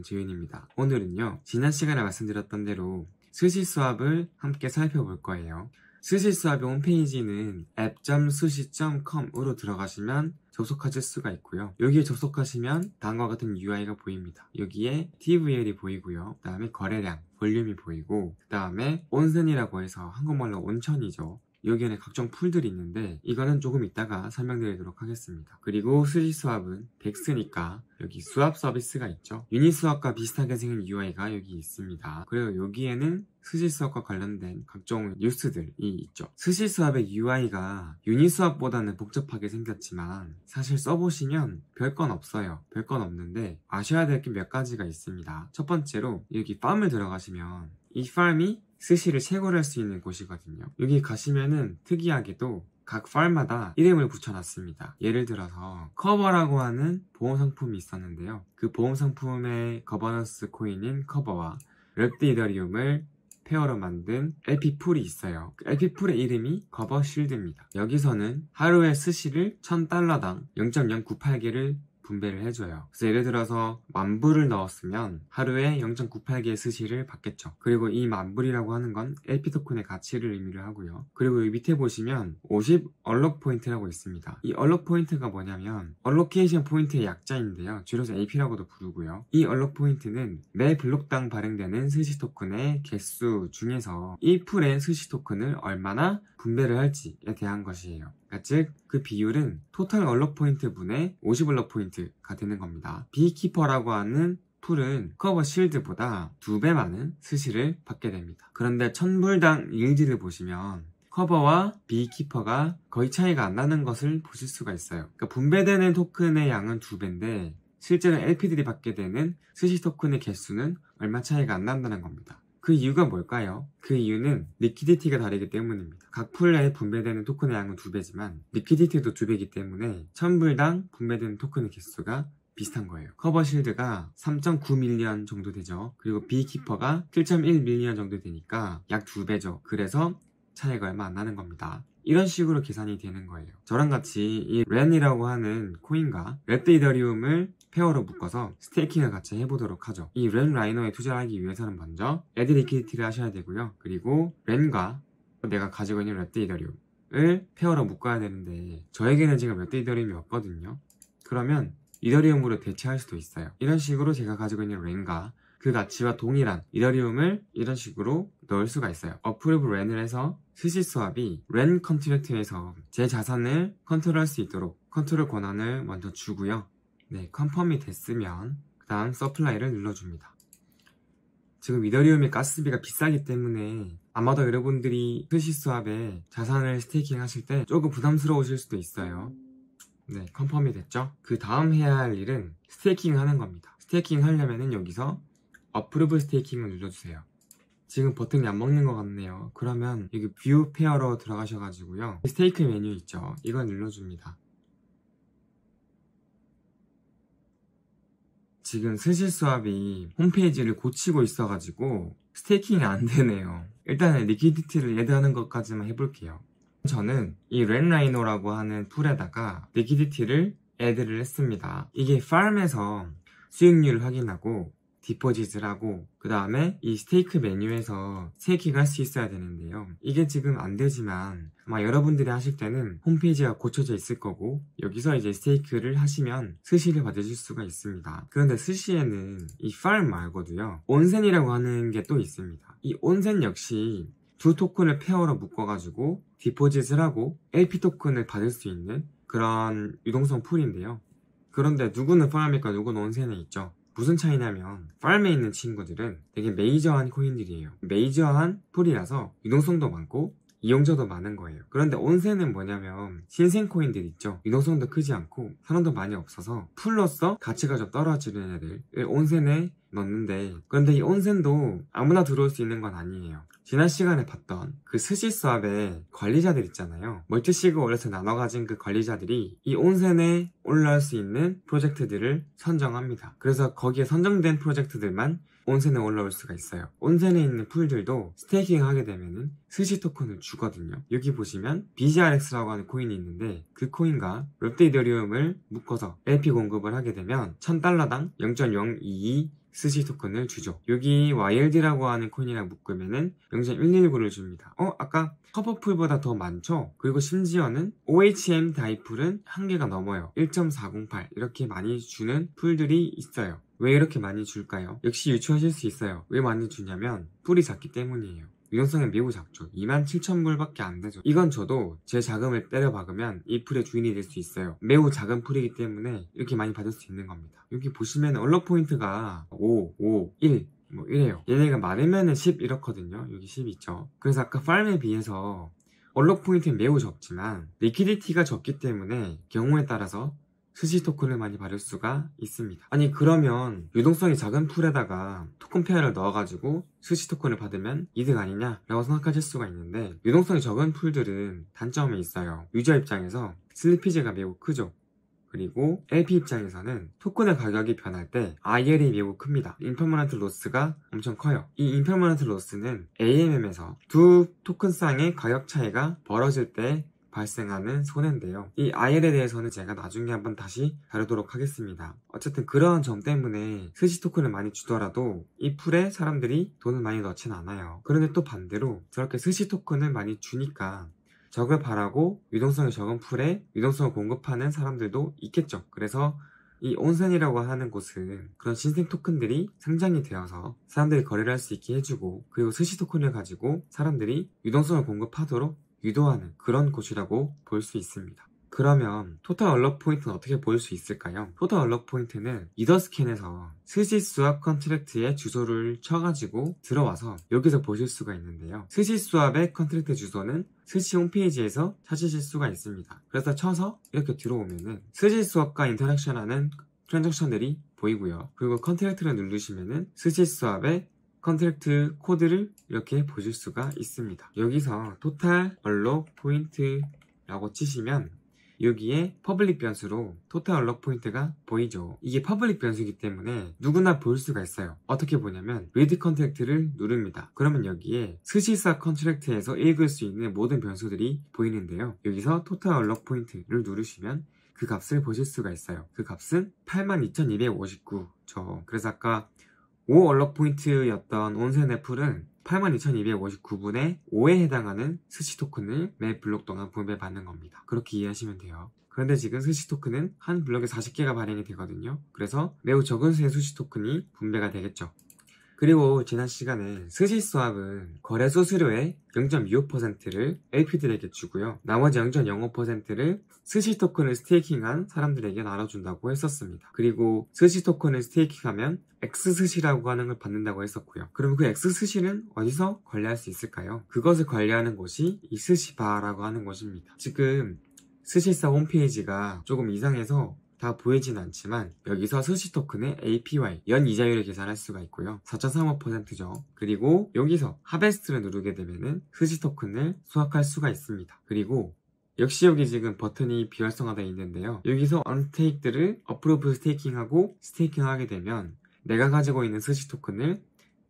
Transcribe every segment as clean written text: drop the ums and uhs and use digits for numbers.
지윤입니다. 오늘은요, 지난 시간에 말씀드렸던 대로 스시 수합을 함께 살펴볼 거예요. 스시 수합의 홈페이지는 app.sushi.com으로 들어가시면 접속하실 수가 있고요. 여기에 접속하시면 다음과 같은 UI가 보입니다. 여기에 TVL이 보이고요. 그 다음에 거래량, 볼륨이 보이고, 그 다음에 온센이라고 해서 한국말로 온천이죠. 여기에는 각종 풀들이 있는데 이거는 조금 이따가 설명드리도록 하겠습니다. 그리고 스시 수합은 덱스니까 여기 수합 서비스가 있죠. 유니 수합과 비슷하게 생긴 UI가 여기 있습니다. 그리고 여기에는 스시 수합과 관련된 각종 뉴스들이 있죠. 스시 수합의 UI가 유니 수합보다는 복잡하게 생겼지만 사실 써보시면 별건 없어요. 별건 없는데 아셔야 될 게 몇 가지가 있습니다. 첫 번째로 여기 팜을 들어가시면 이 팜이 스시를 채굴할 수 있는 곳이거든요. 여기 가시면은 특이하게도 각 팜마다 이름을 붙여놨습니다. 예를 들어서 커버라고 하는 보험 상품이 있었는데요. 그 보험 상품의 거버넌스 코인인 커버와 랩드 이더리움을 페어로 만든 LP풀이 있어요. 그 LP풀의 이름이 커버 실드입니다. 여기서는 하루에 스시를 1000달러당 0.098개를 분배를 해줘요. 그래서 예를 들어서 10,000불을 넣었으면 하루에 0.98개의 스시를 받겠죠. 그리고 이 10,000불이라고 하는 건 LP 토큰의 가치를 의미를 하고요. 그리고 여기 밑에 보시면 50 얼록 포인트라고 있습니다. 이 얼록 포인트가 뭐냐면 얼로케이션 포인트의 약자인데요. 줄여서 AP라고도 부르고요. 이 얼록 포인트는 매 블록당 발행되는 스시 토큰의 개수 중에서 이 풀의 스시 토큰을 얼마나 분배를 할지에 대한 것이에요. 그러니까 즉 그 비율은 토탈 얼록 포인트 분의 50 얼록 포인트가 되는 겁니다. 비키퍼라고 하는 풀은 커버 실드보다 2배 많은 스시를 받게 됩니다. 그런데 1000불당 일지를 보시면 커버와 비키퍼가 거의 차이가 안 나는 것을 보실 수가 있어요. 그러니까 분배되는 토큰의 양은 2배인데 실제로 LP들이 받게 되는 스시 토큰의 개수는 얼마 차이가 안 난다는 겁니다. 그 이유가 뭘까요? 그 이유는 리퀴디티가 다르기 때문입니다. 각 풀에 분배되는 토큰의 양은 2배지만 리퀴디티도 2배이기 때문에 1000불당 분배되는 토큰의 개수가 비슷한 거예요. 커버 실드가 3.9밀리언 정도 되죠. 그리고 비키퍼가 7.1밀리언 정도 되니까 약 2배죠. 그래서 차이가 얼마 안 나는 겁니다. 이런 식으로 계산이 되는 거예요. 저랑 같이 이 렌이라고 하는 코인과 랩드 이더리움을 페어로 묶어서 스테이킹을 같이 해보도록 하죠. 이 렌 라이노에 투자하기 위해서는 먼저 애드 리퀴디티를 하셔야 되고요. 그리고 렌과 내가 가지고 있는 랩드 이더리움을 페어로 묶어야 되는데 저에게는 지금 랩드 이더리움이 없거든요. 그러면 이더리움으로 대체할 수도 있어요. 이런 식으로 제가 가지고 있는 렌과 그 가치와 동일한 이더리움을 이런 식으로 넣을 수가 있어요. 어프로브 렌을 해서 스시 수합이 렌 컨트랙트에서 제 자산을 컨트롤할 수 있도록 컨트롤 권한을 먼저 주고요. 네, 컨펌이 됐으면 그 다음 서플라이를 눌러줍니다. 지금 이더리움의 가스비가 비싸기 때문에 아마도 여러분들이 스시 수합에 자산을 스테이킹 하실 때 조금 부담스러우실 수도 있어요. 네, 컨펌이 됐죠? 그 다음 해야 할 일은 스테이킹 하는 겁니다. 스테이킹 하려면은 여기서 어프로브 스테이킹을 눌러주세요. 지금 버튼이 안 먹는 것 같네요. 그러면 여기 뷰 페어로 들어가셔가지고요. 스테이크 메뉴 있죠? 이걸 눌러줍니다. 지금 스시 수합이 홈페이지를 고치고 있어가지고 스테이킹이 안 되네요. 일단은 리퀴디티를 애드하는 것까지만 해볼게요. 저는 이 렌라이노라고 하는 풀에다가 리퀴디티를 애드를 했습니다. 이게 팜에서 수익률을 확인하고 디포짓을 하고 그 다음에 이 스테이크 메뉴에서 스테이킹을 할 수 있어야 되는데요. 이게 지금 안 되지만 아마 여러분들이 하실 때는 홈페이지가 고쳐져 있을 거고 여기서 이제 스테이크를 하시면 스시를 받으실 수가 있습니다. 그런데 스시에는 이 팜 말고도요 온센이라고 하는 게 또 있습니다. 이 온센 역시 두 토큰을 페어로 묶어가지고 디포짓을 하고 LP 토큰을 받을 수 있는 그런 유동성 풀인데요. 그런데 누구는 팜이니까 누구는 온센에 있죠. 무슨 차이냐면 팜에 있는 친구들은 되게 메이저한 코인들이에요. 메이저한 풀이라서 유동성도 많고 이용자도 많은 거예요. 그런데 온센은 뭐냐면 신생 코인들 있죠. 유동성도 크지 않고 사람도 많이 없어서 풀로서 가치가 좀 떨어지는 애들을 온센에 넣는데 그런데 이 온센도 아무나 들어올 수 있는 건 아니에요. 지난 시간에 봤던 그 스시 수합의 관리자들 있잖아요. 멀티시그 월렛을 나눠 가진 그 관리자들이 이 온센에 올라올 수 있는 프로젝트들을 선정합니다. 그래서 거기에 선정된 프로젝트들만 온센에 올라올 수가 있어요. 온센에 있는 풀들도 스테이킹 하게 되면은 스시 토큰을 주거든요. 여기 보시면 BGRX라고 하는 코인이 있는데 그 코인과 랩드 이더리움을 묶어서 LP 공급을 하게 되면 1000달러당 0.022 스시 토큰을 주죠. 여기 YLD라고 하는 코인이랑 묶으면은 0.119를 줍니다. 아까 커버풀보다 더 많죠? 그리고 심지어는 OHM 다이풀은 1개가 넘어요. 1.408 이렇게 많이 주는 풀들이 있어요. 왜 이렇게 많이 줄까요? 역시 유추하실 수 있어요. 왜 많이 주냐면 풀이 작기 때문이에요. 유동성이 매우 작죠. 27,000불밖에 안 되죠. 이건 저도 제 자금을 때려 박으면 이 풀의 주인이 될 수 있어요. 매우 작은 풀이기 때문에 이렇게 많이 받을 수 있는 겁니다. 여기 보시면 언럭 포인트가 5, 1 뭐 이래요. 얘네가 많으면은 10 이렇거든요. 여기 10 있죠. 그래서 아까 farm에 비해서 언럭 포인트는 매우 적지만 리퀴디티가 적기 때문에 경우에 따라서 스시 토큰을 많이 받을 수가 있습니다. 아니 그러면 유동성이 작은 풀에다가 토큰 페어를 넣어가지고 스시 토큰을 받으면 이득 아니냐 라고 생각하실 수가 있는데, 유동성이 적은 풀들은 단점이 있어요. 유저 입장에서 슬리피지가 매우 크죠. 그리고 LP 입장에서는 토큰의 가격이 변할 때 IL이 매우 큽니다. 임퍼머넌트 로스가 엄청 커요. 이 임퍼머넌트 로스는 AMM에서 두 토큰쌍의 가격 차이가 벌어질 때 발생하는 손해인데요. 이 IL에 대해서는 제가 나중에 한번 다시 다루도록 하겠습니다. 어쨌든 그러한 점 때문에 스시 토큰을 많이 주더라도 이 풀에 사람들이 돈을 많이 넣진 않아요. 그런데 또 반대로 저렇게 스시 토큰을 많이 주니까 적을 바라고 유동성이 적은 풀에 유동성을 공급하는 사람들도 있겠죠. 그래서 이 온센이라고 하는 곳은 그런 신생 토큰들이 상장이 되어서 사람들이 거래를 할 수 있게 해주고, 그리고 스시 토큰을 가지고 사람들이 유동성을 공급하도록 유도하는 그런 곳이라고 볼 수 있습니다. 그러면 토탈 언럭 포인트는 어떻게 보일 수 있을까요? 토탈 언럭 포인트는 이더스캔에서 스시 스왑 컨트랙트의 주소를 쳐가지고 들어와서 여기서 보실 수가 있는데요. 스시 스왑의 컨트랙트 주소는 스시 홈페이지에서 찾으실 수가 있습니다. 그래서 쳐서 이렇게 들어오면은 스시 스왑과 인터랙션하는 트랜잭션들이 보이고요. 그리고 컨트랙트를 누르시면은 스시 스왑의 컨트랙트 코드를 이렇게 보실 수가 있습니다. 여기서 토탈 언럭 포인트라고 치시면 여기에 퍼블릭 변수로 토탈 언럭 포인트가 보이죠. 이게 퍼블릭 변수이기 때문에 누구나 볼 수가 있어요. 어떻게 보냐면 리드 컨트랙트를 누릅니다. 그러면 여기에 스시사 컨트랙트에서 읽을 수 있는 모든 변수들이 보이는데요. 여기서 토탈 언럭 포인트를 누르시면 그 값을 보실 수가 있어요. 그 값은 82,259죠. 그래서 아까 5 언럭 포인트였던 온센의 풀은 82,259분의 5에 해당하는 스시 토큰을 매 블록 동안 분배받는 겁니다. 그렇게 이해하시면 돼요. 그런데 지금 스시 토큰은 한 블록에 40개가 발행이 되거든요. 그래서 매우 적은 수의 스시 토큰이 분배가 되겠죠. 그리고 지난 시간에 스시 스왑은 거래 수수료의 0.25%를 LP들에게 주고요. 나머지 0.05%를 스시 토큰을 스테이킹한 사람들에게 나눠준다고 했었습니다. 그리고 스시 토큰을 스테이킹하면 X스시라고 하는 걸 받는다고 했었고요. 그럼 그 X스시는 어디서 관리할 수 있을까요? 그것을 관리하는 곳이 이 스시바라고 하는 곳입니다. 지금 스시사 홈페이지가 조금 이상해서 다 보이진 않지만 여기서 스시 토큰의 APY, 연 이자율을 계산할 수가 있고요. 4.35%죠. 그리고 여기서 하베스트를 누르게 되면은 스시 토큰을 수확할 수가 있습니다. 그리고 역시 여기 지금 버튼이 비활성화되어 있는데요. 여기서 언스테이크들을 어프로브 스테이킹하고 스테이킹하게 되면 내가 가지고 있는 스시 토큰을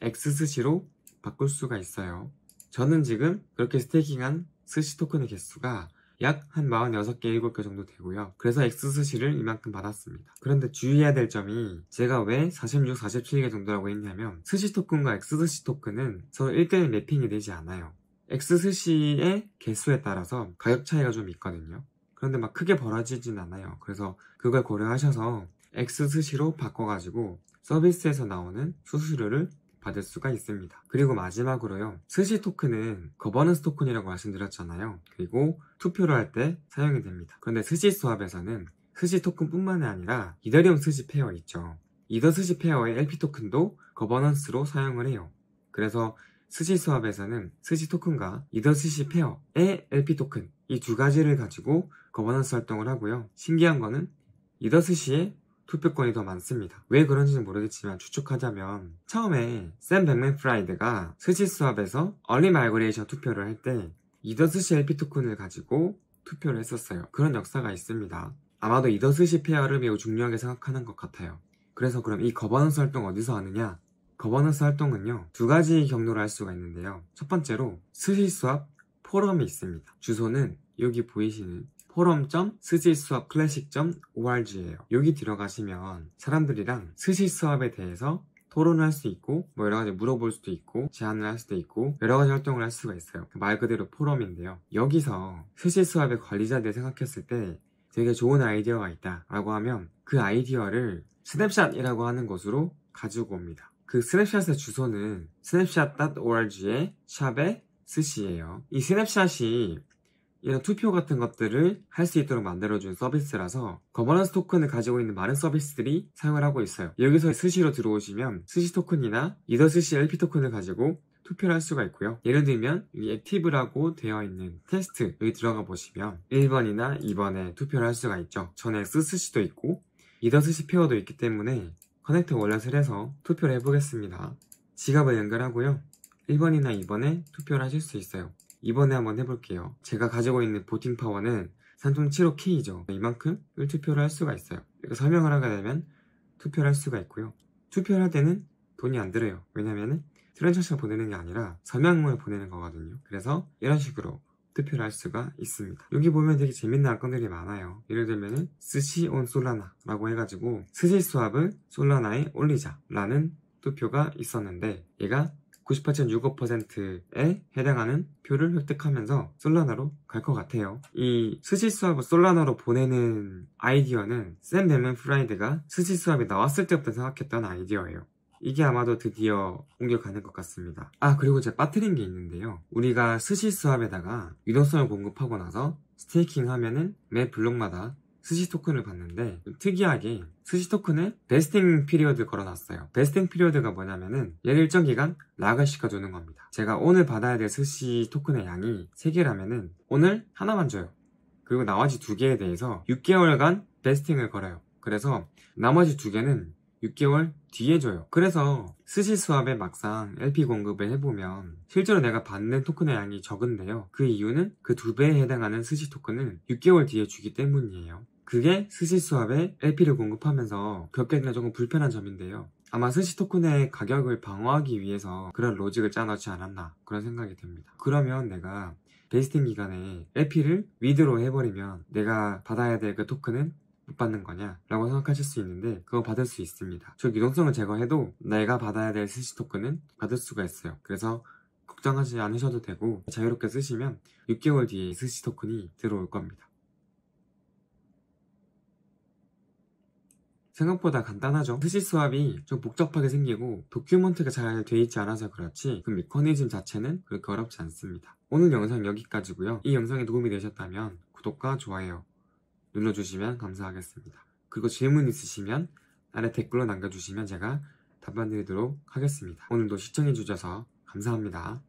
X스시로 바꿀 수가 있어요. 저는 지금 그렇게 스테이킹한 스시 토큰의 개수가 약 한 46개, 7개 정도 되고요. 그래서 X스시를 이만큼 받았습니다. 그런데 주의해야 될 점이 제가 왜 46, 47개 정도라고 했냐면 스시 토큰과 X스시 토큰은 서로 1대1 매핑이 되지 않아요. X스시의 개수에 따라서 가격 차이가 좀 있거든요. 그런데 막 크게 벌어지진 않아요. 그래서 그걸 고려하셔서 X스시로 바꿔가지고 서비스에서 나오는 수수료를 받을 수가 있습니다. 그리고 마지막으로요, 스시 토큰은 거버넌스 토큰이라고 말씀드렸잖아요. 그리고 투표를 할 때 사용이 됩니다. 그런데 스시 스왑에서는 스시 토큰 뿐만이 아니라 이더리움 스시 페어 있죠. 이더 스시 페어의 LP 토큰도 거버넌스로 사용을 해요. 그래서 스시 스왑에서는 스시 토큰과 이더 스시 페어의 LP 토큰, 이 두 가지를 가지고 거버넌스 활동을 하고요. 신기한 거는 이더 스시의 투표권이 더 많습니다. 왜 그런지는 모르겠지만 추측하자면 처음에 샘 백맨 프라이드가 스시 스왑에서 얼리 마이그레이션 투표를 할 때 이더 스시 LP 토큰을 가지고 투표를 했었어요. 그런 역사가 있습니다. 아마도 이더 스시 페어를 매우 중요하게 생각하는 것 같아요. 그래서 그럼 이 거버넌스 활동 어디서 하느냐? 거버넌스 활동은요, 두 가지 경로로 할 수가 있는데요. 첫 번째로 스시 스왑 포럼이 있습니다. 주소는 여기 보이시는 forum.스시스왑클래식.org예요. 여기 들어가시면 사람들이랑 스시 스왑에 대해서 토론을 할 수 있고 뭐 여러 가지 물어볼 수도 있고 제안을 할 수도 있고 여러 가지 활동을 할 수가 있어요. 말 그대로 포럼인데요. 여기서 스시 수업의 관리자들 생각했을 때 되게 좋은 아이디어가 있다 라고 하면 그 아이디어를 스냅샷이라고 하는 곳으로 가지고 옵니다. 그 스냅샷의 주소는 snapchat.org의 샵의 스시예요. 이 스냅샷이 이런 투표 같은 것들을 할 수 있도록 만들어준 서비스라서 거버넌스 토큰을 가지고 있는 많은 서비스들이 사용을 하고 있어요. 여기서 스시로 들어오시면 스시 토큰이나 이더 스시 LP 토큰을 가지고 투표를 할 수가 있고요. 예를 들면 여기 액티브라고 되어 있는 테스트 여기 들어가 보시면 1번이나 2번에 투표를 할 수가 있죠. 전에 스시도 있고 이더 스시 페어도 있기 때문에 커넥트 월렛을 해서 투표를 해보겠습니다. 지갑을 연결하고요. 1번이나 2번에 투표를 하실 수 있어요. 이번에 한번 해볼게요. 제가 가지고 있는 보팅 파워는 3.75K죠. 이만큼을 투표를 할 수가 있어요. 이렇게 설명을 하게 되면 투표를 할 수가 있고요. 투표를 할 때는 돈이 안 들어요. 왜냐면은 트랜잭션을 보내는 게 아니라 서명을 보내는 거거든요. 그래서 이런 식으로 투표를 할 수가 있습니다. 여기 보면 되게 재밌는 안건들이 많아요. 예를 들면은 스시 온 솔라나 라고 해가지고 스시 수합을 솔라나에 올리자 라는 투표가 있었는데 얘가 98.65%에 해당하는 표를 획득하면서 솔라나로 갈 것 같아요. 이 스시 수합을 솔라나로 보내는 아이디어는 샘 베먼 프라이드가 스시 수합이 나왔을 때부터 생각했던 아이디어예요. 이게 아마도 드디어 옮겨가는 것 같습니다. 그리고 제가 빠뜨린 게 있는데요. 우리가 스시 수합에다가 유동성을 공급하고 나서 스테이킹 하면은 매 블록마다 스시 토큰을 받는데 특이하게 스시 토큰에 베스팅 피리어드를 걸어놨어요. 베스팅 피리어드가 뭐냐면은 얘를 일정 기간 락을 시켜주는 겁니다. 제가 오늘 받아야 될 스시 토큰의 양이 3개라면은 오늘 하나만 줘요. 그리고 나머지 2개에 대해서 6개월간 베스팅을 걸어요. 그래서 나머지 2개는 6개월 뒤에 줘요. 그래서 스시 수합에 막상 LP 공급을 해보면 실제로 내가 받는 토큰의 양이 적은데요. 그 이유는 그 2배에 해당하는 스시 토큰을 6개월 뒤에 주기 때문이에요. 그게 스시 수합에 LP를 공급하면서 겪게 되는 조금 불편한 점인데요. 아마 스시 토큰의 가격을 방어하기 위해서 그런 로직을 짜놓지 않았나 그런 생각이 듭니다. 그러면 내가 베스팅 기간에 LP를 위드로 해버리면 내가 받아야 될 그 토큰은 못 받는 거냐 라고 생각하실 수 있는데 그거 받을 수 있습니다. 즉 유동성을 제거해도 내가 받아야 될 스시 토큰은 받을 수가 있어요. 그래서 걱정하지 않으셔도 되고 자유롭게 쓰시면 6개월 뒤에 스시 토큰이 들어올 겁니다. 생각보다 간단하죠. 스시 수합이 좀 복잡하게 생기고 도큐먼트가 잘 돼 있지 않아서 그렇지 그 메커니즘 자체는 그렇게 어렵지 않습니다. 오늘 영상 여기까지고요. 이 영상이 도움이 되셨다면 구독과 좋아요 눌러주시면 감사하겠습니다. 그리고 질문 있으시면 아래 댓글로 남겨주시면 제가 답변 드리도록 하겠습니다. 오늘도 시청해주셔서 감사합니다.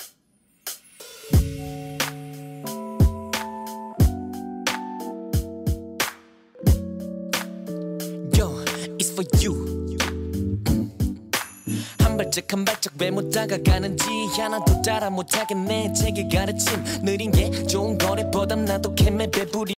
Yo, it's for you. 한 발짝 왜 못 다가가는지 하나도 따라 못하겠네. 제게 가르침 느린 게 좋은 거래 보담 나도 캠에 배부리